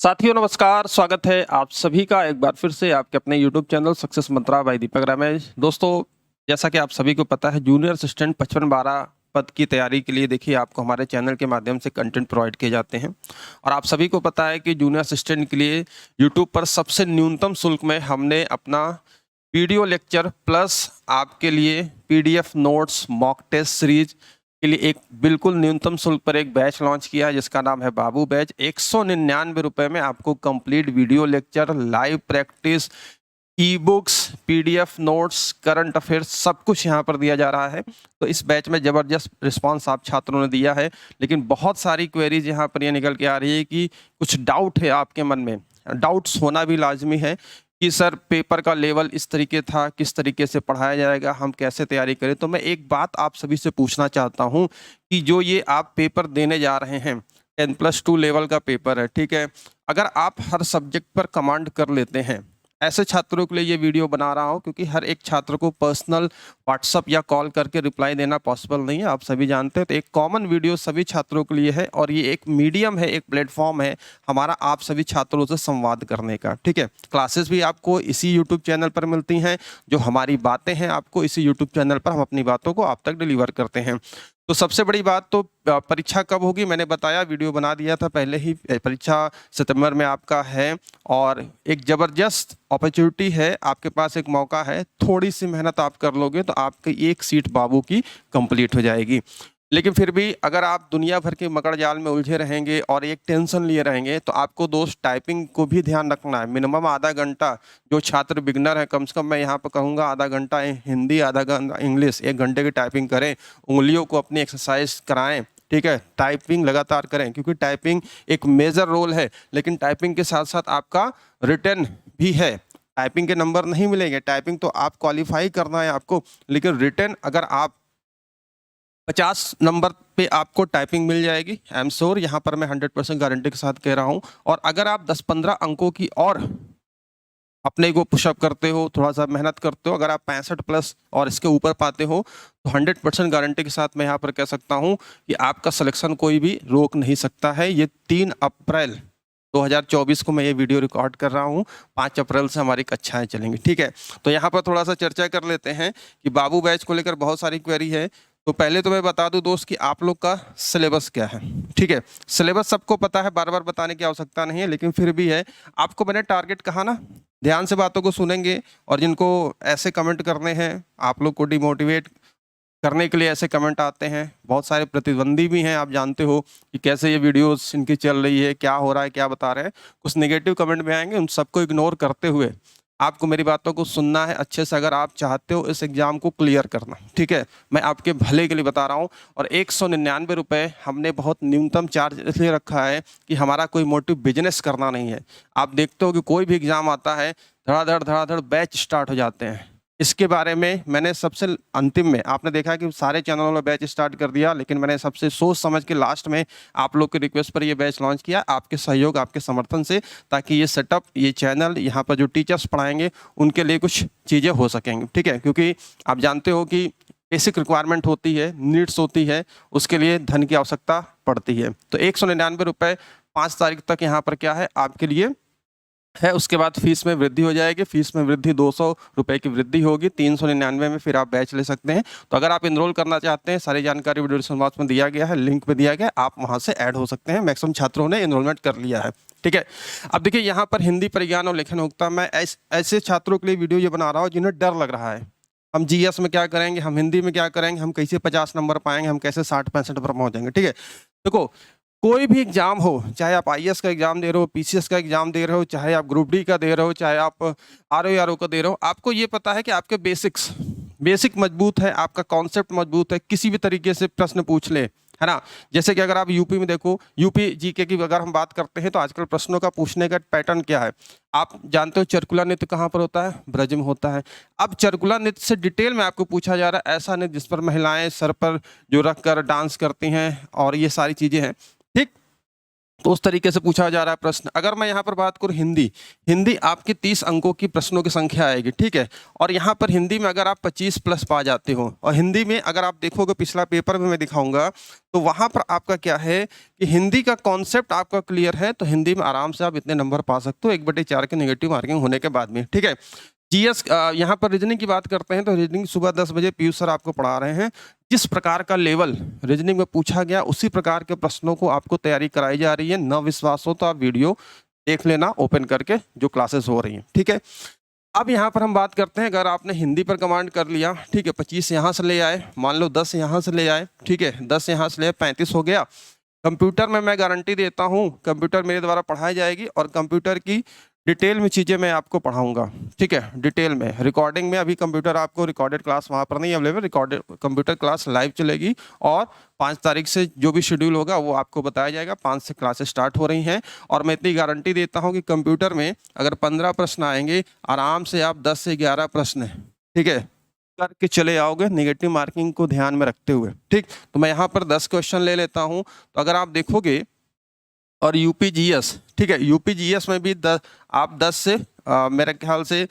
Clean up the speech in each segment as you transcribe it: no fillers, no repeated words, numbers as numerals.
साथियों नमस्कार, स्वागत है आप सभी का एक बार फिर से आपके अपने YouTube चैनल सक्सेस मंत्रा बाय दीपक रमेश। दोस्तों, जैसा कि आप सभी को पता है, जूनियर असिस्टेंट 55-12 पद की तैयारी के लिए देखिए आपको हमारे चैनल के माध्यम से कंटेंट प्रोवाइड किए जाते हैं। और आप सभी को पता है कि जूनियर असिस्टेंट के लिए YouTube पर सबसे न्यूनतम शुल्क में हमने अपना वीडियो लेक्चर प्लस आपके लिए PDF notes mock test series के लिए एक बिल्कुल न्यूनतम शुल्क पर एक बैच लॉन्च किया है जिसका नाम है बाबू बैच। 199 रुपये में आपको complete video lecture, live practice, e books, PDF notes, current affairs सब कुछ यहाँ पर दिया जा रहा है। तो इस बैच में ज़बरदस्त रिस्पांस आप छात्रों ने दिया है, लेकिन बहुत सारी क्वेरीज यहाँ पर ये निकल के आ रही है कि कुछ डाउट है आपके मन में। डाउट्स होना भी लाजमी है कि सर पेपर का लेवल इस तरीके था, किस तरीके से पढ़ाया जाएगा, हम कैसे तैयारी करें। तो मैं एक बात आप सभी से पूछना चाहता हूं कि जो ये आप पेपर देने जा रहे हैं 10+2 लेवल का पेपर है, ठीक है, अगर आप हर सब्जेक्ट पर कमांड कर लेते हैं, ऐसे छात्रों के लिए ये वीडियो बना रहा हूं क्योंकि हर एक छात्र को पर्सनल व्हाट्सअप या कॉल करके रिप्लाई देना पॉसिबल नहीं है, आप सभी जानते हैं। तो एक कॉमन वीडियो सभी छात्रों के लिए है और ये एक मीडियम है, एक प्लेटफॉर्म है हमारा आप सभी छात्रों से संवाद करने का, ठीक है। क्लासेस भी आपको इसी यूट्यूब चैनल पर मिलती हैं, जो हमारी बातें हैं आपको इसी यूट्यूब चैनल पर हम अपनी बातों को आप तक डिलीवर करते हैं। तो सबसे बड़ी बात तो परीक्षा कब होगी, मैंने बताया, वीडियो बना दिया था पहले ही। परीक्षा सितंबर में आपका है और एक ज़बरदस्त अपॉर्चुनिटी है, आपके पास एक मौका है। थोड़ी सी मेहनत आप कर लोगे तो आपकी एक सीट बाबू की कंप्लीट हो जाएगी। लेकिन फिर भी अगर आप दुनिया भर के मकड़ जाल में उलझे रहेंगे और एक टेंशन लिए रहेंगे तो आपको दोस्त टाइपिंग को भी ध्यान रखना है। मिनिमम आधा घंटा, जो छात्र बिगनर है, कम से कम मैं यहाँ पर कहूँगा आधा घंटा हिंदी, आधा घंटा इंग्लिश, 1 घंटे की टाइपिंग करें, उंगलियों को अपनी एक्सरसाइज कराएं, ठीक है। टाइपिंग लगातार करें क्योंकि टाइपिंग एक मेजर रोल है, लेकिन टाइपिंग के साथ साथ आपका रिटर्न भी है। टाइपिंग के नंबर नहीं मिलेंगे, टाइपिंग तो आप क्वालिफाई करना है आपको, लेकिन रिटर्न अगर आप 50 नंबर पे आपको टाइपिंग मिल जाएगी। आई एम श्योर, यहाँ पर मैं 100% गारंटी के साथ कह रहा हूँ। और अगर आप 10-15 अंकों की और अपने को पुशअप करते हो, थोड़ा सा मेहनत करते हो, अगर आप 65+ और इसके ऊपर पाते हो तो 100% गारंटी के साथ मैं यहाँ पर कह सकता हूँ कि आपका सिलेक्शन कोई भी रोक नहीं सकता है। ये 3 अप्रैल 2024 को मैं ये वीडियो रिकॉर्ड कर रहा हूँ, 5 अप्रैल से हमारी कक्षाएं चलेंगी, ठीक है। तो यहाँ पर थोड़ा सा चर्चा कर लेते हैं कि बाबू बैच को लेकर बहुत सारी क्वेरी है। तो पहले तो मैं बता दूं दोस्त कि आप लोग का सिलेबस क्या है, ठीक है। सिलेबस सबको पता है, बार बार बताने की आवश्यकता नहीं है, लेकिन फिर भी है, आपको मैंने टारगेट कहा ना, ध्यान से बातों को सुनेंगे। और जिनको ऐसे कमेंट करने हैं, आप लोग को डिमोटिवेट करने के लिए ऐसे कमेंट आते हैं, बहुत सारे प्रतिद्वंदी भी हैं, आप जानते हो कि कैसे ये वीडियोस इनकी चल रही है, क्या हो रहा है, क्या बता रहे हैं। कुछ नेगेटिव कमेंट भी आएंगे, उन सबको इग्नोर करते हुए आपको मेरी बातों को सुनना है अच्छे से, अगर आप चाहते हो इस एग्जाम को क्लियर करना, ठीक है। मैं आपके भले के लिए बता रहा हूँ। और 199 रुपये हमने बहुत न्यूनतम चार्ज इसलिए रखा है कि हमारा कोई मोटिव बिजनेस करना नहीं है। आप देखते हो कि कोई भी एग्जाम आता है, धड़ाधड़ बैच स्टार्ट हो जाते हैं। इसके बारे में मैंने सबसे अंतिम में, आपने देखा कि सारे चैनलों में बैच स्टार्ट कर दिया, लेकिन मैंने सबसे सोच समझ के लास्ट में आप लोग के रिक्वेस्ट पर ये बैच लॉन्च किया, आपके सहयोग, आपके समर्थन से, ताकि ये सेटअप, ये चैनल, यहाँ पर जो टीचर्स पढ़ाएंगे उनके लिए कुछ चीज़ें हो सकेंगी, ठीक है। क्योंकि आप जानते हो कि बेसिक रिक्वायरमेंट होती है, नीड्स होती है, उसके लिए धन की आवश्यकता पड़ती है। तो 199 रुपये 5 तारीख तक यहाँ पर क्या है आपके लिए है। उसके बाद फीस में वृद्धि हो जाएगी, फीस में वृद्धि 200 रुपये की वृद्धि होगी, 399 में फिर आप बैच ले सकते हैं। तो अगर आप इनरोल करना चाहते हैं, सारी जानकारी वीडियो डिस्क्रिप्शन बॉक्स में दिया गया है, लिंक पे दिया गया है, आप वहां से ऐड हो सकते हैं। मैक्सिमम छात्रों ने इनरोलमेंट कर लिया है, ठीक है। अब देखिए यहाँ पर हिंदी, परिज्ञान और लेखन होता, मैं ऐसे छात्रों के लिए वीडियो ये बना रहा हूँ जिन्हें डर लग रहा है, हम GS में क्या करेंगे, हम हिंदी में क्या करेंगे, हम कैसे 50 नंबर पाएंगे, हम कैसे 60-65 पर पहुंच जाएंगे, ठीक है। देखो, कोई भी एग्जाम हो, चाहे आप IAS का एग्जाम दे रहे हो, PCS का एग्जाम दे रहे हो, चाहे आप ग्रुप डी का दे रहे हो, चाहे आप RO का दे रहे हो, आपको ये पता है कि आपके बेसिक मजबूत है, आपका कॉन्सेप्ट मजबूत है, किसी भी तरीके से प्रश्न पूछ ले, है ना। जैसे कि अगर आप यूपी में देखो, यूपी GK की अगर हम बात करते हैं तो आजकल प्रश्नों का पूछने का पैटर्न क्या है, आप जानते हो। चरकुला नृत्य कहाँ पर होता है, ब्रज में होता है। अब चरकुला नृत्य से डिटेल में आपको पूछा जा रहा है, ऐसा नृत्य जिस पर महिलाएं सर पर जो रख कर डांस करती हैं और ये सारी चीजें हैं, ठीक। तो उस तरीके से पूछा जा रहा है प्रश्न। अगर मैं यहाँ पर बात करूँ हिंदी, हिंदी आपके 30 अंकों की प्रश्नों की संख्या आएगी, ठीक है। और यहाँ पर हिंदी में अगर आप 25 प्लस पा जाते हो, और हिंदी में अगर आप देखोगे पिछला पेपर में मैं दिखाऊंगा, तो वहाँ पर आपका क्या है कि हिंदी का कॉन्सेप्ट आपका क्लियर है, तो हिंदी में आराम से आप इतने नंबर पा सकते हो 1/4 के नेगेटिव मार्किंग होने के बाद में, ठीक है। जीएस यहाँ पर रीजनिंग की बात करते हैं, तो रीजनिंग सुबह 10 बजे पीयूष सर आपको पढ़ा रहे हैं। जिस प्रकार का लेवल रीजनिंग में पूछा गया उसी प्रकार के प्रश्नों को आपको तैयारी कराई जा रही है। न विश्वास हो तो आप वीडियो देख लेना ओपन करके जो क्लासेस हो रही हैं, ठीक है। अब यहाँ पर हम बात करते हैं, अगर आपने हिंदी पर कमांड कर लिया, ठीक है, 25 यहाँ से ले आए, मान लो 10 यहाँ से ले आए, ठीक है, 10 यहाँ से ले आए, 35 हो गया। कंप्यूटर में मैं गारंटी देता हूँ कंप्यूटर मेरे द्वारा पढ़ाई जाएगी, और कंप्यूटर की डिटेल में चीज़ें मैं आपको पढ़ाऊंगा, ठीक है, डिटेल में। रिकॉर्डिंग में अभी कंप्यूटर आपको रिकॉर्डेड क्लास वहाँ पर नहीं available, recorded computer class live चलेगी, और 5 तारीख से जो भी शेड्यूल होगा वो आपको बताया जाएगा। 5 से क्लासेस स्टार्ट हो रही हैं, और मैं इतनी गारंटी देता हूँ कि कंप्यूटर में अगर 15 प्रश्न आएंगे, आराम से आप 10 से 11 प्रश्न, ठीक है, करके चले आओगे नेगेटिव मार्किंग को ध्यान में रखते हुए, ठीक। तो मैं यहाँ पर 10 क्वेश्चन ले लेता हूँ, तो अगर आप देखोगे, और यूपीजीएस, ठीक है, यूपीजीएस में भी आप 10 से मेरे ख्याल से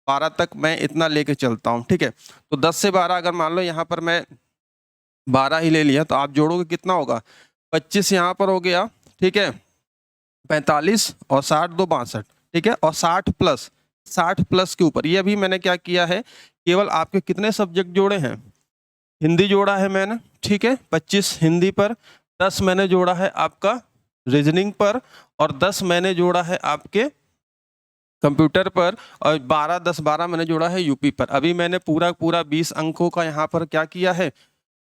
12 तक मैं इतना लेके चलता हूँ, ठीक है। तो 10 से 12 अगर मान लो यहाँ पर मैं 12 ही ले लिया, तो आप जोड़ोगे कितना होगा, 25 यहाँ पर हो गया, ठीक है, 45 और 60 2 62, ठीक है, और 60 प्लस के ऊपर ये अभी मैंने क्या किया है, केवल आपके कितने सब्जेक्ट जोड़े हैं, हिंदी जोड़ा है मैंने, ठीक है, 25 हिंदी पर, 10 मैंने जोड़ा है आपका रीजनिंग पर, और 10 मैंने जोड़ा है आपके कंप्यूटर पर, और 12 मैंने जोड़ा है यूपी पर। अभी मैंने पूरा 20 अंकों का यहाँ पर क्या किया है,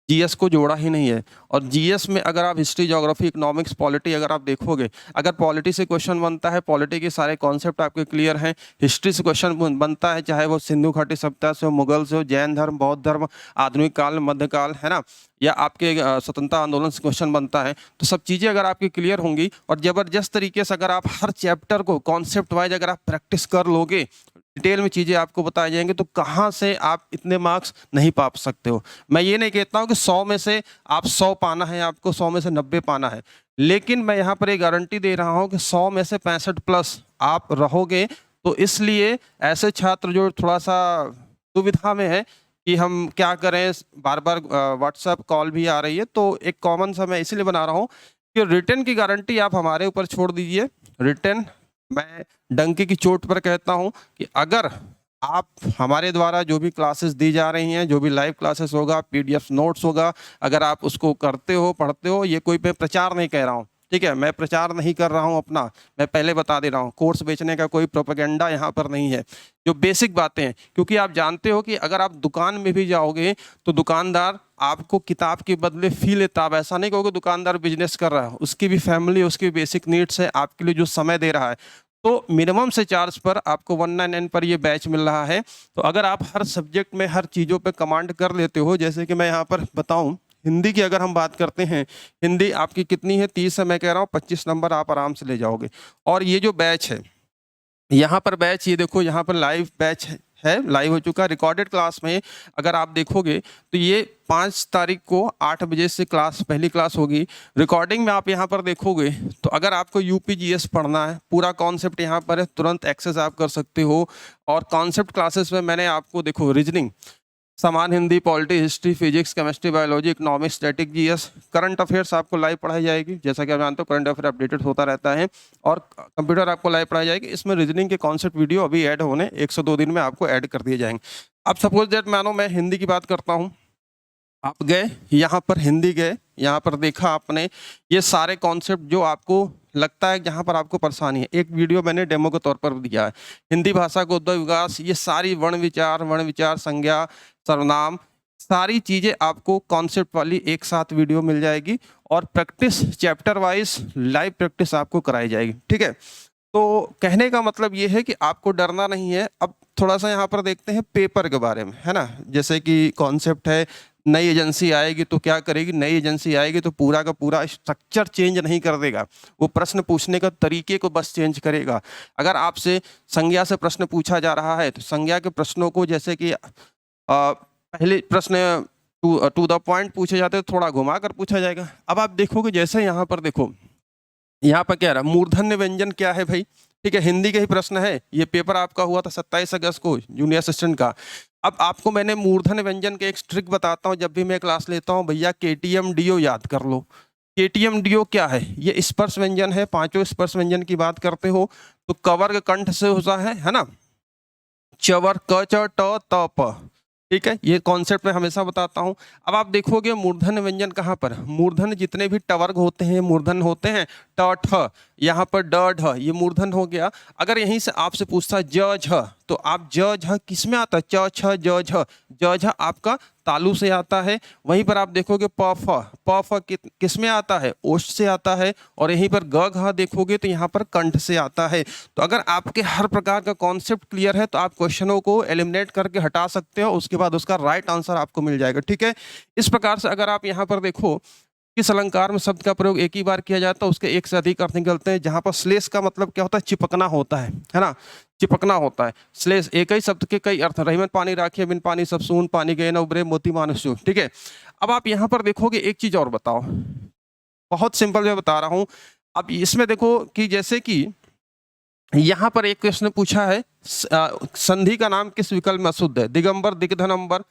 जीएस को जोड़ा ही नहीं है। और जीएस में अगर आप हिस्ट्री, ज्योग्राफी, इकोनॉमिक्स, पॉलिटी अगर आप देखोगे, अगर पॉलिटी से क्वेश्चन बनता है, पॉलिटी के सारे कॉन्सेप्ट आपके क्लियर हैं। हिस्ट्री से क्वेश्चन बनता है, चाहे वो सिंधु घाटी सभ्यता से हो, मुगल से हो, जैन धर्म, बौद्ध धर्म, आधुनिक काल, मध्यकाल, है ना, या आपके स्वतंत्रता आंदोलन से क्वेश्चन बनता है, तो सब चीज़ें अगर आपकी क्लियर होंगी, और ज़बरदस्त तरीके से अगर आप हर चैप्टर को कॉन्सेप्ट वाइज अगर आप प्रैक्टिस कर लोगे, डिटेल में चीज़ें आपको बताई जाएंगी, तो कहाँ से आप इतने मार्क्स नहीं पा सकते हो। मैं ये नहीं कहता हूँ कि 100 में से आप 100 पाना है, आपको 100 में से 90 पाना है, लेकिन मैं यहाँ पर एक गारंटी दे रहा हूँ कि 100 में से 65 प्लस आप रहोगे। तो इसलिए ऐसे छात्र जो थोड़ा सा दुविधा में है कि हम क्या करें, बार बार व्हाट्सएप कॉल भी आ रही है, तो एक कॉमन सा मैं इसीलिए बना रहा हूँ कि रिटर्न की गारंटी आप हमारे ऊपर छोड़ दीजिए। रिटर्न मैं डंके की चोट पर कहता हूं कि अगर आप हमारे द्वारा जो भी क्लासेस दी जा रही हैं, जो भी लाइव क्लासेस होगा, पीडीएफ नोट्स होगा, अगर आप उसको करते हो, पढ़ते हो, ये कोई मैं प्रचार नहीं कह रहा हूं, ठीक है, मैं प्रचार नहीं कर रहा हूं अपना, मैं पहले बता दे रहा हूं, कोर्स बेचने का कोई प्रोपेगेंडा यहाँ पर नहीं है। जो बेसिक बातें हैं, क्योंकि आप जानते हो कि अगर आप दुकान में भी जाओगे तो दुकानदार आपको किताब के बदले फी लेता। आप ऐसा नहीं कहोगे दुकानदार बिजनेस कर रहा है, उसकी भी फैमिली, उसकी बेसिक नीड्स है, आपके लिए जो समय दे रहा है, तो मिनिमम से चार्ज पर आपको 199 पर ये बैच मिल रहा है। तो अगर आप हर सब्जेक्ट में हर चीज़ों पे कमांड कर लेते हो, जैसे कि मैं यहाँ पर बताऊं, हिंदी की अगर हम बात करते हैं, हिंदी आपकी कितनी है, 30 है, मैं कह रहा हूँ 25 नंबर आप आराम से ले जाओगे। और ये जो बैच है, यहाँ पर बैच, ये देखो यहाँ पर लाइव बैच है, लाइव हो चुका। रिकॉर्डेड क्लास में अगर आप देखोगे तो ये 5 तारीख को 8 बजे से क्लास, पहली क्लास होगी। रिकॉर्डिंग में आप यहाँ पर देखोगे तो अगर आपको यूपीजीएस पढ़ना है, पूरा कॉन्सेप्ट यहाँ पर है, तुरंत एक्सेस आप कर सकते हो। और कॉन्सेप्ट क्लासेस में मैंने आपको देखो रीजनिंग, समान Hindi, polity, history, physics, chemistry, biology, economics, static, GS, current affairs आपको लाइव पढ़ाई जाएगी। जैसा कि आप जानते हो करंट अफेयर अपडेटेड होता रहता है, और कंप्यूटर आपको लाइव पढ़ाई जाएगी। इसमें रीजनिंग के कॉन्सेप्ट वीडियो अभी ऐड होने 1 से 2 दिन में आपको ऐड कर दिए जाएंगे। अब सपोज दैट मानो मैं हिंदी की बात करता हूँ, आप गए यहाँ पर, हिंदी गए, यहाँ पर देखा आपने ये सारे कॉन्सेप्ट जो आपको लगता है जहाँ पर आपको परेशानी है, एक वीडियो मैंने डेमो के तौर पर दिया है। हिंदी भाषा को उद्भव विकास, ये सारी वर्ण विचार, संज्ञा, सर्वनाम, सारी चीज़ें आपको कॉन्सेप्ट वाली एक साथ वीडियो मिल जाएगी, और practice chapter wise live practice आपको कराई जाएगी, ठीक है। तो कहने का मतलब ये है कि आपको डरना नहीं है। अब थोड़ा सा यहाँ पर देखते हैं पेपर के बारे में, है ना। जैसे कि कॉन्सेप्ट है, नई एजेंसी आएगी तो क्या करेगी, नई एजेंसी आएगी तो पूरा का पूरा स्ट्रक्चर चेंज नहीं कर देगा, वो प्रश्न पूछने का तरीके को बस चेंज करेगा। अगर आपसे संज्ञा से प्रश्न पूछा जा रहा है तो संज्ञा के प्रश्नों को, जैसे कि पहले प्रश्न टू द पॉइंट पूछे जाते हैं, थोड़ा घुमा कर पूछा जाएगा। अब आप देखोगे, जैसे यहाँ पर देखो यहाँ पर क्या रहा, मूर्धन्य व्यंजन क्या है भाई, ठीक है, हिंदी का ही प्रश्न है, ये पेपर आपका हुआ था 27 अगस्त को जूनियर असिस्टेंट का। अब आपको मैंने मूर्धन्य व्यंजन के एक ट्रिक बताता हूँ, जब भी मैं क्लास लेता हूँ भैया, केटीएम डीओ याद कर लो। केटीएम डीओ क्या है, ये स्पर्श व्यंजन है, पांचों स्पर्श व्यंजन की बात करते हो तो कवर्ग कंठ से होता है ना, चवर क च ट त प, ठीक है, ये कॉन्सेप्ट मैं हमेशा बताता हूँ। अब आप देखोगे मूर्धन्य व्यंजन कहाँ पर, मूर्धन्य जितने भी टवर्ग होते हैं मूर्धन्य होते हैं, ट ठ, यहाँ पर ड ढ, ये मूर्धन्य हो गया। अगर यहीं से आपसे पूछता है ज झ, तो आप ज झ किस में आता है, च छ ज झ, ज झ आपका तालु से आता है। वहीं पर आप देखोगे प फ किस में आता है, ओष्ठ से आता है। और यहीं पर ग घ देखोगे तो यहाँ पर कंठ से आता है। तो अगर आपके हर प्रकार का कॉन्सेप्ट क्लियर है तो आप क्वेश्चनों को एलिमिनेट करके हटा सकते हो, उसके बाद उसका राइट आंसर आपको मिल जाएगा, ठीक है। इस प्रकार से अगर आप यहाँ पर देखो, किस अलंकार में शब्द का प्रयोग एक ही बार किया जाता है उसके एक से अधिक अर्थ निकलते हैं। जहां पर श्लेष का मतलब क्या होता है, चिपकना होता है ना, चिपकना होता है। श्लेष एक ही शब्द के कई अर्थ, रहीमन पानी राखिए, बिन पानी सब सून, पानी गए न उबरे, मोती मानुष, ठीक है। अब आप यहाँ पर देखोगे, एक चीज और बताओ, बहुत सिंपल मैं बता रहा हूं। अब इसमें देखो कि जैसे कि यहाँ पर एक प्रश्न पूछा है, संधि का नाम किस विकल्प में अशुद्ध है, दिगंबर, दिग्धनंबर,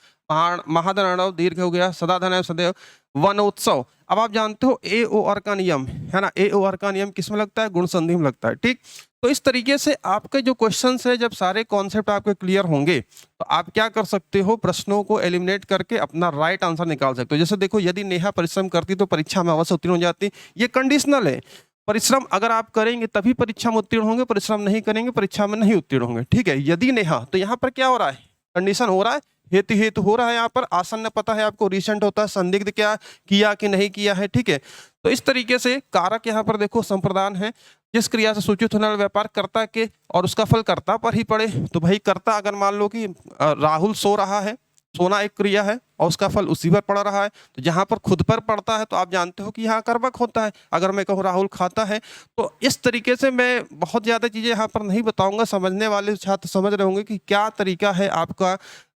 महाधनव, दीर्घ हो गया, सदाधन, सदैव, वनोत्सव। अब आप जानते हो ए ओ आर का नियम है ना, ए ओ आर का नियम किस में लगता है, गुण संधि में लगता है, ठीक। तो इस तरीके से आपके जो क्वेश्चंस है, जब सारे कॉन्सेप्ट आपके क्लियर होंगे तो आप क्या कर सकते हो, प्रश्नों को एलिमिनेट करके अपना राइट आंसर निकाल सकते हो। जैसे देखो, यदि नेहा परिश्रम करती तो परीक्षा में अवश्य उत्तीर्ण हो जाती, ये कंडीशनल है। परिश्रम अगर आप करेंगे तभी परीक्षा में उत्तीर्ण होंगे, परिश्रम नहीं करेंगे परीक्षा में नहीं उत्तीर्ण होंगे, ठीक है। यदि नेहा, तो यहाँ पर क्या हो रहा है, कंडीशन हो रहा है, हेतु हेतु हो रहा है, यहाँ पर आसन्न पता है आपको, रिसेंट होता है, संदिग्ध क्या किया कि नहीं किया है, ठीक है। तो इस तरीके से कारक यहाँ पर देखो संप्रदान है, जिस क्रिया से सूचित होने वाला व्यापार कर्ता के और उसका फल कर्ता पर ही पड़े। तो भाई कर्ता अगर मान लो कि राहुल सो रहा है, सोना एक क्रिया है और उसका फल उसी पर पड़ रहा है, तो जहां पर खुद पर पड़ता है तो आप जानते हो कि यहाँ कर्मक होता है। अगर मैं कहूँ राहुल खाता है, तो इस तरीके से मैं बहुत ज़्यादा चीज़ें यहाँ पर नहीं बताऊंगा, समझने वाले छात्र समझ रहे होंगे कि क्या तरीका है आपका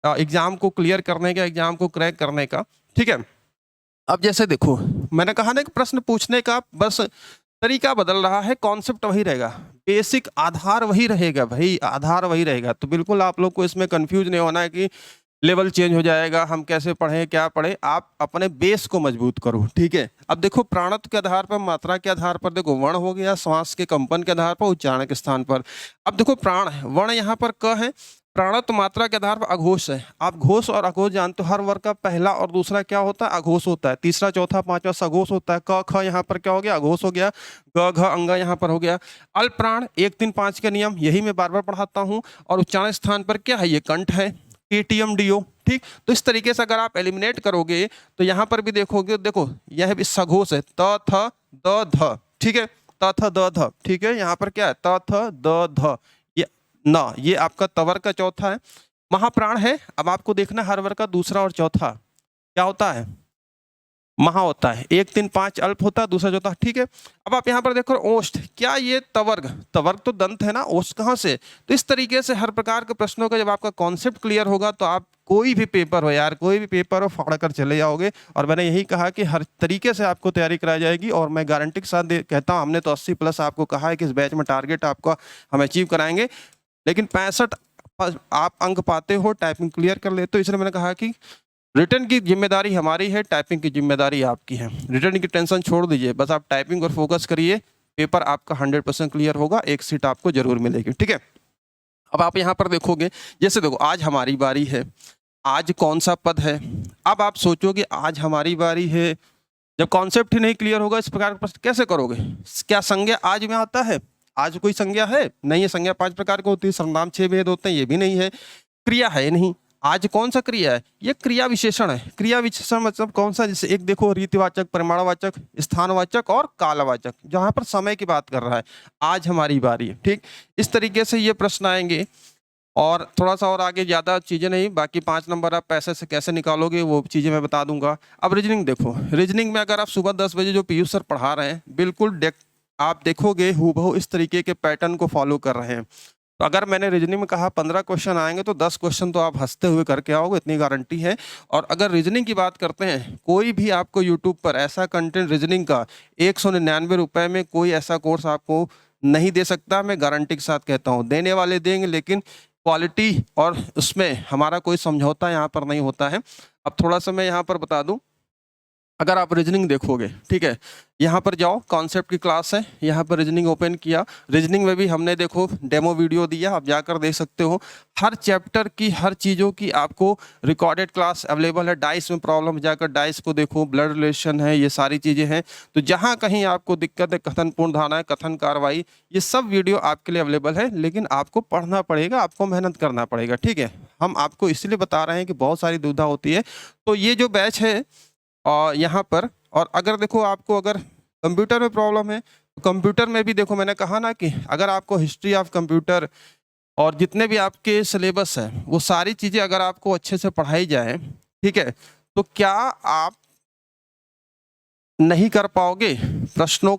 एग्जाम को क्लियर करने का, एग्जाम को क्रैक करने का, ठीक है। अब जैसे देखो, मैंने कहा ना कि प्रश्न पूछने का बस तरीका बदल रहा है, कॉन्सेप्ट वही रहेगा, बेसिक आधार वही रहेगा भाई, आधार वही रहेगा। तो बिल्कुल आप लोग को इसमें कंफ्यूज नहीं होना है कि लेवल चेंज हो जाएगा, हम कैसे पढ़ें क्या पढ़ें, आप अपने बेस को मजबूत करो, ठीक है। अब देखो, प्राणत्व के आधार पर, मात्रा के आधार पर, देखो वर्ण हो गया, श्वास के कंपन के आधार पर, उच्चारण के स्थान पर। अब देखो प्राण है, वर्ण यहाँ पर क है, प्राणत्व मात्रा के आधार पर अघोष है। आप घोष और अघोष जानते हो, हर वर्ग का पहला और दूसरा क्या होता है, अघोष होता है, तीसरा चौथा पांचवा सघोष होता है। क ख यहाँ पर क्या हो गया, अघोष हो गया, ग घ अंग यहाँ पर हो गया। अल्प प्राण 1 3 5 का नियम, यही मैं बार बार पढ़ाता हूँ। और उच्चारण स्थान पर क्या है, ये कंठ है, केटीएम डीओ, ठीक। तो इस तरीके से अगर आप एलिमिनेट करोगे तो यहाँ पर भी देखोगे, देखो यह भी सघोष है, त थ द ध, ठीक है, त थ द ध, ठीक है। यहाँ पर क्या है, त थ द ध, ये न, ये आपका तवर का चौथा है। महाप्राण है, अब आपको देखना हर वर्ग का दूसरा और चौथा क्या होता है, महा होता है। 1 3 5 अल्प होता है, दूसरा चौथा, ठीक है। अब आप यहाँ पर देखो ओष्ठ, क्या ये तवर्ग, तवर्ग तो दंत है ना, ओष्ठ कहाँ से। तो इस तरीके से हर प्रकार के प्रश्नों का जब आपका कॉन्सेप्ट क्लियर होगा तो आप कोई भी पेपर हो यार, कोई भी पेपर हो, फाड़ कर चले जाओगे। और मैंने यही कहा कि हर तरीके से आपको तैयारी कराई जाएगी, और मैं गारंटी के साथ कहता हूँ, हमने तो 80+ आपको कहा है कि इस बैच में टारगेट आपका हम अचीव कराएंगे, लेकिन 65 आप अंक पाते हो, टाइपिंग क्लियर कर लेते हो। इसलिए मैंने कहा कि रिटर्न की जिम्मेदारी हमारी है, टाइपिंग की जिम्मेदारी आपकी है। रिटर्न की टेंशन छोड़ दीजिए, बस आप टाइपिंग पर फोकस करिए, पेपर आपका 100% क्लियर होगा, एक सीट आपको जरूर मिलेगी, ठीक है। अब आप यहाँ पर देखोगे, जैसे देखो आज हमारी बारी है, आज कौन सा पद है। अब आप सोचोगे आज हमारी बारी है, जब कॉन्सेप्ट ही नहीं क्लियर होगा इस प्रकार का प्रश्न कैसे करोगे। क्या संज्ञा आज में आता है, आज कोई संज्ञा है नहीं है, संज्ञा 5 प्रकार की होती है, सर्वनाम 6 भेद होते हैं, ये भी नहीं है। क्रिया है नहीं, आज कौन सा क्रिया है, ये क्रिया विशेषण है। क्रिया विशेषण मतलब कौन सा, जैसे एक देखो रीतिवाचक, परिमाणवाचक, स्थानवाचक और कालवाचक, जहां पर समय की बात कर रहा है, आज हमारी बारी है, ठीक। इस तरीके से ये प्रश्न आएंगे। और थोड़ा सा और आगे, ज़्यादा चीज़ें नहीं, बाकी 5 नंबर आप पैसे से कैसे निकालोगे वो चीज़ें मैं बता दूंगा। अब रीजनिंग देखो, रीजनिंग में अगर आप सुबह 10 बजे जो पीयूष सर पढ़ा रहे हैं, बिल्कुल आप देखोगे हूबहू इस तरीके के पैटर्न को फॉलो कर रहे हैं। तो अगर मैंने रीजनिंग में कहा 15 क्वेश्चन आएंगे तो 10 क्वेश्चन तो आप हंसते हुए करके आओगे, इतनी गारंटी है। और अगर रीजनिंग की बात करते हैं, कोई भी आपको यूट्यूब पर ऐसा कंटेंट रीजनिंग का 199 रुपये में कोई ऐसा कोर्स आपको नहीं दे सकता। मैं गारंटी के साथ कहता हूँ, देने वाले देंगे, लेकिन क्वालिटी और उसमें हमारा कोई समझौता यहाँ पर नहीं होता है। अब थोड़ा सा मैं यहाँ पर बता दूँ, अगर आप रीजनिंग देखोगे, ठीक है, यहाँ पर जाओ, कॉन्सेप्ट की क्लास है, यहाँ पर रीजनिंग ओपन किया। रीजनिंग में भी हमने देखो डेमो वीडियो दिया, आप जाकर देख सकते हो। हर चैप्टर की हर चीज़ों की आपको रिकॉर्डेड क्लास अवेलेबल है। डाइस में प्रॉब्लम, जाकर डाइस को देखो, ब्लड रिलेशन है, ये सारी चीज़ें हैं। तो जहाँ कहीं आपको दिक्कत है, कथन पूर्ण धारणा, कथन कार्रवाई, ये सब वीडियो आपके लिए अवेलेबल है। लेकिन आपको पढ़ना पड़ेगा, आपको मेहनत करना पड़ेगा, ठीक है। हम आपको इसलिए बता रहे हैं कि बहुत सारी दुविधा होती है। तो ये जो बैच है और यहाँ पर, और अगर देखो आपको अगर कंप्यूटर में प्रॉब्लम है तो कंप्यूटर में भी देखो, मैंने कहा ना कि अगर आपको हिस्ट्री ऑफ कंप्यूटर और जितने भी आपके सिलेबस है वो सारी चीज़ें अगर आपको अच्छे से पढ़ाई जाए, ठीक है, तो क्या आप नहीं कर पाओगे प्रश्नों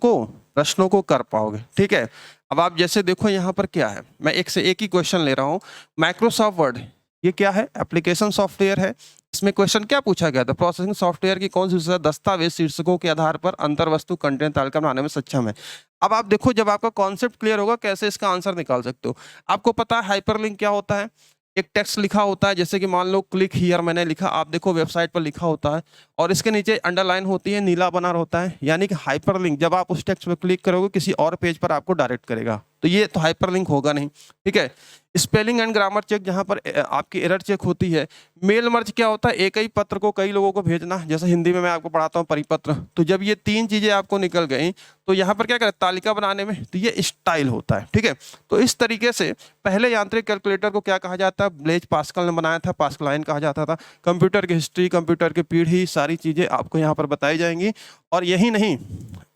को कर पाओगे, ठीक है। अब आप जैसे देखो यहाँ पर क्या है, मैं एक से एक ही क्वेश्चन ले रहा हूँ। माइक्रोसॉफ्ट वर्ड, ये क्या है? एप्लीकेशन सॉफ्टवेयर है। इसमें क्वेश्चन क्या पूछा गया था? प्रोसेसिंग सॉफ्टवेयर की कौन सी विशेषता दस्तावेज शीर्षकों के आधार पर अंतर्वस्तु कंटेंट तालिका बनाने में सक्षम है? अब आप देखो, जब आपका कॉन्सेप्ट क्लियर होगा कैसे इसका आंसर निकाल सकते हो। आपको पता है हाइपरलिंक क्या होता है? एक टेक्स्ट लिखा होता है, जैसे कि मान लो क्लिक हियर मैंने लिखा, आप देखो वेबसाइट पर लिखा होता है और इसके नीचे अंडरलाइन होती है, नीला बना होता है, यानी कि हाइपरलिंक। जब आप उस टेक्स्ट पर क्लिक करोगे किसी और पेज पर आपको डायरेक्ट करेगा, तो ये तो हाइपरलिंक होगा नहीं, ठीक है। स्पेलिंग एंड ग्रामर चेक, जहां पर आपकी एरर चेक होती है। मेल मर्ज क्या होता है? एक ही पत्र को कई लोगों को भेजना, जैसे हिंदी में मैं आपको पढ़ाता हूँ परिपत्र। तो जब ये तीन चीजें आपको निकल गई तो यहाँ पर क्या करें? तालिका बनाने में, तो ये स्टाइल होता है, ठीक है। तो इस तरीके से पहले यांत्रिक कैलकुलेटर को क्या कहा जाता है? ब्लेज पास्कल ने बनाया था, पास्कलाइन कहा जाता था। कंप्यूटर की हिस्ट्री, कंप्यूटर की पीढ़ी, सारी चीजें आपको यहाँ पर बताई जाएंगी। और यही नहीं,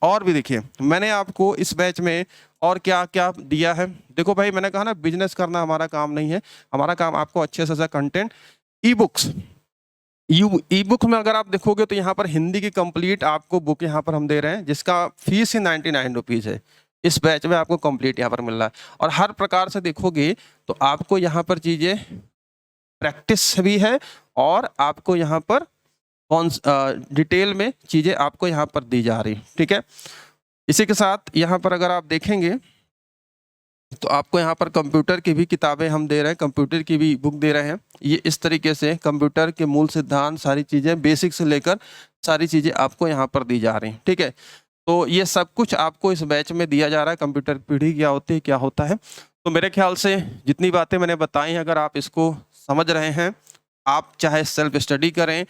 और भी देखिए मैंने आपको इस बैच में और क्या क्या दिया है। देखो भाई, मैंने कहा ना बिजनेस करना हमारा काम नहीं है, हमारा काम आपको अच्छे से अच्छा कंटेंट, ई बुक्स, ई बुक में अगर आप देखोगे तो यहाँ पर हिंदी की कंप्लीट आपको बुक यहाँ पर हम दे रहे हैं, जिसका फीस ही 99 रुपीज़ है। इस बैच में आपको कंप्लीट यहाँ पर मिल रहा है। और हर प्रकार से देखोगे तो आपको यहाँ पर चीज़ें प्रैक्टिस भी है और आपको यहाँ पर कौन डिटेल में चीज़ें आपको यहाँ पर दी जा रही, ठीक है। इसी के साथ यहाँ पर अगर आप देखेंगे तो आपको यहाँ पर कंप्यूटर की भी किताबें हम दे रहे हैं, कंप्यूटर की भी बुक दे रहे हैं। ये इस तरीके से कंप्यूटर के मूल सिद्धांत, सारी चीज़ें बेसिक से लेकर सारी चीज़ें आपको यहाँ पर दी जा रही हैं, ठीक है। तो ये सब कुछ आपको इस बैच में दिया जा रहा है। कंप्यूटर पीढ़ी क्या होती है, क्या होता है। तो मेरे ख्याल से जितनी बातें मैंने बताई हैं, अगर आप इसको समझ रहे हैं, आप चाहे सेल्फ स्टडी करें,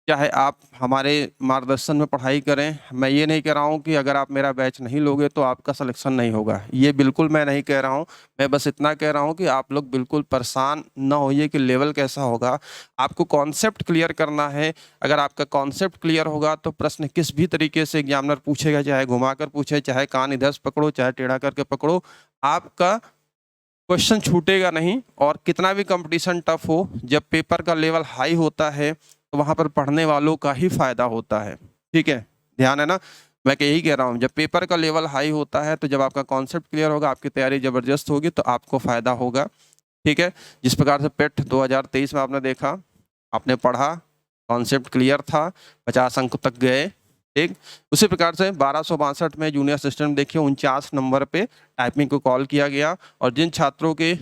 चाहे आप हमारे मार्गदर्शन में पढ़ाई करें। मैं ये नहीं कह रहा हूँ कि अगर आप मेरा बैच नहीं लोगे तो आपका सिलेक्शन नहीं होगा, ये बिल्कुल मैं नहीं कह रहा हूँ। मैं बस इतना कह रहा हूँ कि आप लोग बिल्कुल परेशान ना होइए कि लेवल कैसा होगा। आपको कॉन्सेप्ट क्लियर करना है। अगर आपका कॉन्सेप्ट क्लियर होगा तो प्रश्न किस भी तरीके से एग्जामिनर पूछेगा, चाहे घुमा कर पूछे, चाहे कान इधर से पकड़ो, चाहे टेढ़ा करके पकड़ो, आपका क्वेश्चन छूटेगा नहीं। और कितना भी कंपटीशन टफ हो, जब पेपर का लेवल हाई होता है तो वहाँ पर पढ़ने वालों का ही फायदा होता है, ठीक है। ध्यान है ना, मैं यही कह रहा हूँ, जब पेपर का लेवल हाई होता है तो जब आपका कॉन्सेप्ट क्लियर होगा, आपकी तैयारी ज़बरदस्त होगी तो आपको फ़ायदा होगा, ठीक है। जिस प्रकार से पेट 2023 में आपने देखा, आपने पढ़ा, कॉन्सेप्ट क्लियर था, 50 अंक तक गए, ठीक। उसी प्रकार से 1262 में जूनियर असिस्टेंट देखिए 49 नंबर पे टाइपिंग को कॉल किया गया। और जिन छात्रों के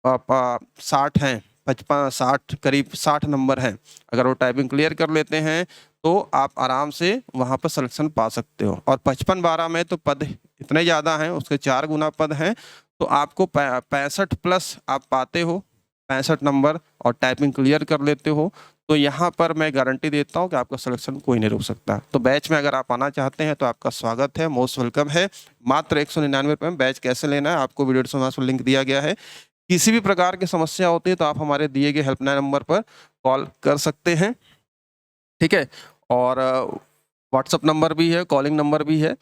60 हैं, 55 60 करीब 60 नंबर हैं, अगर वो टाइपिंग क्लियर कर लेते हैं तो आप आराम से वहाँ पर सिलेक्शन पा सकते हो। और 55-12 में तो पद इतने ज़्यादा हैं, उसके 4 गुना पद हैं, तो आपको 65 प्लस आप पाते हो, 65 नंबर, और टाइपिंग क्लियर कर लेते हो, तो यहाँ पर मैं गारंटी देता हूँ कि आपका सिलेक्शन कोई नहीं रोक सकता। तो बैच में अगर आप आना चाहते हैं तो आपका स्वागत है, मोस्ट वेलकम है। मात्र 199 रुपये में बैच कैसे लेना है आपको वीडियो डिस्क्रिप्शन में लिंक दिया गया है। किसी भी प्रकार की समस्या होती है तो आप हमारे दिए गए हेल्पलाइन नंबर पर कॉल कर सकते हैं, ठीक है। और व्हाट्सअप नंबर भी है, कॉलिंग नंबर भी है।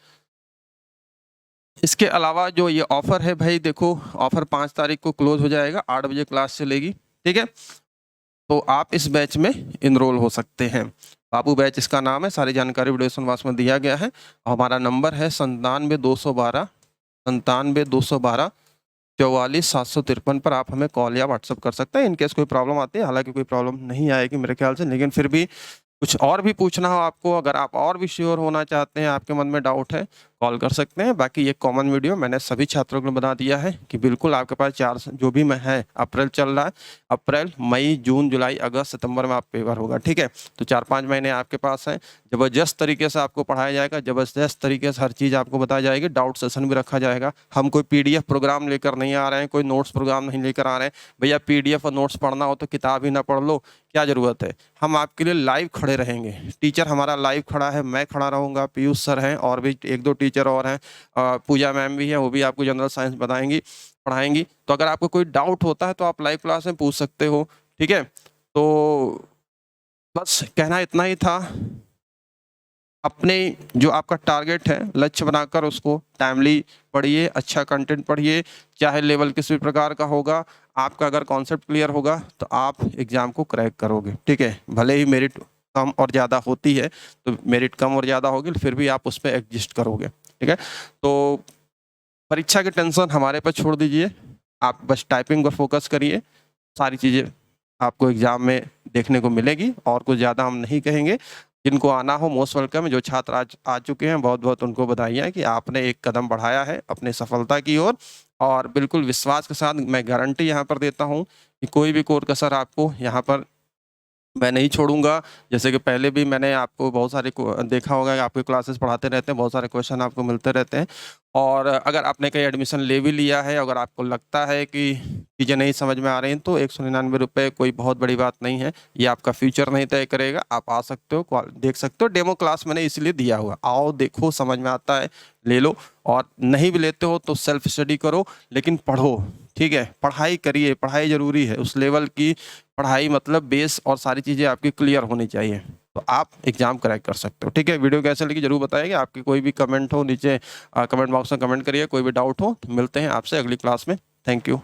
इसके अलावा जो ये ऑफर है भाई, देखो ऑफर 5 तारीख को क्लोज हो जाएगा, 8 बजे क्लास चलेगी, ठीक है। तो आप इस बैच में इनरोल हो सकते हैं। बाबू बैच इसका नाम है, सारी जानकारी वीडियो संवाद में दिया गया है। हमारा नंबर है 97 212 97 212 44 753 पर आप हमें कॉल या व्हाट्सअप कर सकते हैं। इनकेस कोई प्रॉब्लम आती है, हालांकि कोई प्रॉब्लम नहीं आएगी मेरे ख्याल से, लेकिन फिर भी कुछ और भी पूछना हो आपको, अगर आप और भी श्योर होना चाहते हैं, आपके मन में डाउट है, कॉल कर सकते हैं। बाकी ये कॉमन वीडियो मैंने सभी छात्रों को बता दिया है कि बिल्कुल आपके पास 4 जो भी में है, अप्रैल चल रहा है, अप्रैल मई जून जुलाई अगस्त सितंबर में आप पेपर होगा, ठीक है। तो 4-5 महीने आपके पास हैं। ज़बरदस्त तरीके से आपको पढ़ाया जाएगा, ज़बरदस्त तरीके से हर चीज़ आपको बताई जाएगी, डाउट सेशन भी रखा जाएगा। हम कोई PDF प्रोग्राम लेकर नहीं आ रहे हैं, कोई नोट्स प्रोग्राम नहीं लेकर आ रहे हैं। भैया PDF और नोट्स पढ़ना हो तो किताब ही ना पढ़ लो, क्या ज़रूरत है। हम आपके लिए लाइव खड़े रहेंगे, टीचर हमारा लाइव खड़ा है, मैं खड़ा रहूँगा, पीयूष सर हैं और भी 1-2 टीचर और हैं, पूजा मैम भी है, वो भी आपको जनरल साइंस बताएंगी, पढ़ाएंगी। तो अगर आपको कोई डाउट होता है तो आप लाइव क्लास में पूछ सकते हो, ठीक है। तो बस कहना इतना ही था। अपने जो आपका टारगेट है, लक्ष्य बनाकर उसको टाइमली पढ़िए, अच्छा कंटेंट पढ़िए, चाहे लेवल किसी भी प्रकार का होगा। आपका अगर कॉन्सेप्ट क्लियर होगा तो आप एग्ज़ाम को क्रैक करोगे, ठीक है। भले ही मेरिट कम और ज़्यादा होती है, तो मेरिट कम और ज़्यादा होगी, फिर भी आप उस पर एडजस्ट करोगे, ठीक है। तो परीक्षा की टेंशन हमारे पर छोड़ दीजिए, आप बस टाइपिंग पर फोकस करिए, सारी चीज़ें आपको एग्ज़ाम में देखने को मिलेगी और कुछ ज़्यादा हम नहीं कहेंगे। जिनको आना हो मोस्ट वेलकम। जो छात्र आज आ चुके हैं, बहुत बहुत उनको बधाइयाँ कि आपने एक कदम बढ़ाया है अपने सफलता की ओर। और बिल्कुल विश्वास के साथ मैं गारंटी यहाँ पर देता हूँ कि कोई भी कोर कसर आपको यहाँ पर मैं नहीं छोड़ूंगा। जैसे कि पहले भी मैंने आपको बहुत सारे देखा होगा कि आपके क्लासेस पढ़ाते रहते हैं, बहुत सारे क्वेश्चन आपको मिलते रहते हैं। और अगर आपने कहीं एडमिशन ले भी लिया है, अगर आपको लगता है कि चीज़ें नहीं समझ में आ रही हैं, तो 199 रुपये कोई बहुत बड़ी बात नहीं है। ये आपका फ्यूचर नहीं तय करेगा। आप आ सकते हो, देख सकते हो। डेमो क्लास मैंने इसलिए दिया हुआ, आओ देखो, समझ में आता है ले लो, और नहीं भी लेते हो तो सेल्फ स्टडी करो, लेकिन पढ़ो, ठीक है। पढ़ाई करिए, पढ़ाई ज़रूरी है। उस लेवल की पढ़ाई मतलब बेस और सारी चीज़ें आपकी क्लियर होनी चाहिए, तो आप एग्जाम क्रैक कर सकते हो, ठीक है। वीडियो कैसे लगी जरूर बताइएगा। आपकी कोई भी कमेंट हो नीचे कमेंट बॉक्स में कमेंट करिए, कोई भी डाउट हो तो मिलते हैं आपसे अगली क्लास में। Thank you.